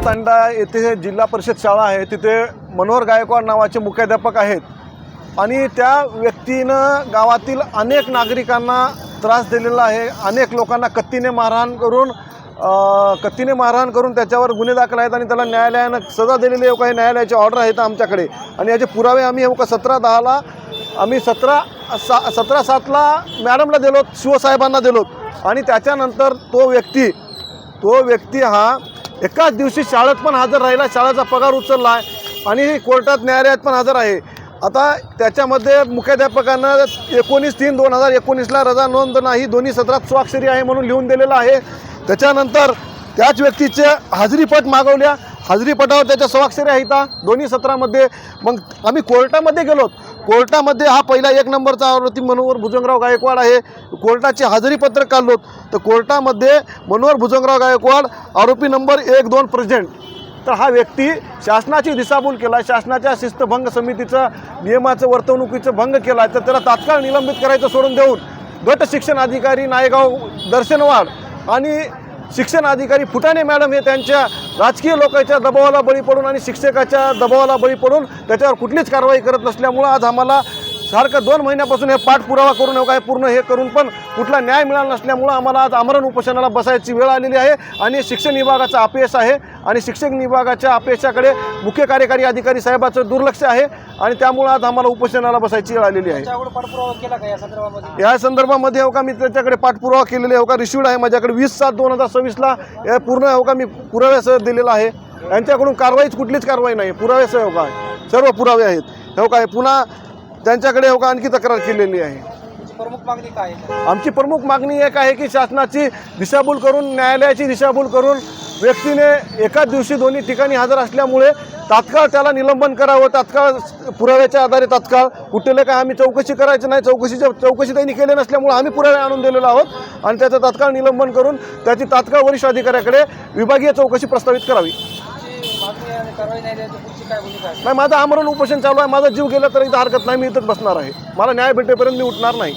तांडा येथे जिल्हा परिषद शाळा आहे, तिथे मनोहर गायकवाड नावाचे मुख्याध्यापक आहेत आणि त्या व्यक्तीनं गावातील अनेक नागरिकांना त्रास दिलेला आहे। अनेक लोकांना कत्तीने मारहाण करून त्याच्यावर गुन्हे दाखल आहेत आणि त्याला न्यायालयानं सजा दिलेली आहे। काही न्यायालयाची ऑर्डर आहेत आमच्याकडे आणि याचे पुरावे आम्ही 17/10ला आम्ही 17/7ला मॅडमला दिलो, शिवसाहेबांना दिलो आणि त्याच्यानंतर तो व्यक्ती हा एकाच दिवशी शाळेत पण हजर राहिला, शाळेचा पगार उचलला आहे आणि कोर्टात न्यायालयात पण हजर आहे। आता त्याच्यामध्ये मुख्याध्यापकांना 19/3/2019ला रजा नोंद नाही, दोन्ही सत्रात स्वाक्षरी आहे म्हणून लिहून दिलेलं आहे। त्याच्यानंतर त्याच व्यक्तीचे हाजरीपट मागवल्या, हाजरीपटावर त्याच्या स्वाक्षरी आहेत दोन्ही सत्रामध्ये। मग आम्ही कोर्टामध्ये गेलो, कोर्टामध्ये हा पहिला 1 नंबरचा आरोपी मनोहर भुजंगराव गायकवाड आहे, कोर्टाचे हाजरीपत्र काढलो तर कोर्टामध्ये मनोहर भुजंगराव गायकवाड आरोपी नंबर 1, 2 प्रेझेंट। तर हा व्यक्ती शासनाची दिशाभूल केला, शासनाच्या शिस्तभंग समितीचं नियमाचं वर्तवणुकीचं भंग केला, तर त्याला तात्काळ निलंबित करायचं सोडून देऊन गट शिक्षण अधिकारी नायगाव दर्शनवाड आणि शिक्षण अधिकारी फुटाणे मॅडम हे त्यांच्या राजकीय लोकांच्या दबावाला बळी पडून आणि शिक्षकाच्या दबावाला बळी पडून त्याच्यावर कुठलीच कारवाई करत नसल्यामुळं आज आम्हाला सारखं 2 महिन्यापासून हे पाठपुरावा करून काय पूर्ण हे करून पण कुठला न्याय मिळाला नसल्यामुळं आम्हाला आज आमरण उपोषणाला बसायची वेळ आलेली आहे आणि शिक्षण विभागाचा अपयश आहे आणि शिक्षण विभागाच्या अपयशाकडे मुख्य कार्यकारी अधिकारी साहेबाचं दुर्लक्ष आहे आणि त्यामुळे आज आम्हाला उपोषणाला बसायची वेळ आलेली आहे। या संदर्भामध्ये हो का मी त्याच्याकडे पाठपुरावा केलेला आहे, हो का रिसिव्ड आहे माझ्याकडे 20/7/2026ला पूर्ण हो का मी पुराव्यासह दिलेला आहे। यांच्याकडून कुठलीच कारवाई नाही, पुराव्यासह हो का सर्व पुरावे आहेत हो काय। पुन्हा त्यांच्याकडे हो का आणखी तक्रार केलेली आहे। प्रमुख मागणी काय आहे? आमची प्रमुख मागणी एक आहे की शासनाची दिशाभूल करून, न्यायालयाची दिशाभूल करून व्यक्तीने एकाच दिवशी दोन्ही ठिकाणी हजर असल्यामुळे तात्काळ त्याला निलंबन करावं, तात्काळ पुराव्याच्या आधारे तात्काळ कुठले काय आम्ही चौकशी करायची नाही, चौकशी त्यांनी केली नसल्यामुळे आम्ही पुरावे आणून दिलेलो आहोत आणि त्याचं तात्काळ निलंबन करून त्याची तात्काळ वरिष्ठ अधिकाऱ्याकडे विभागीय चौकशी प्रस्तावित करावी। नाही, माझं आमरण उपोषण चालू आहे, माझा जीव गेला तर इथं हरकत नाही, मी इथंच बसणार आहे, मला न्याय भेटेपर्यंत मी उठणार नाही।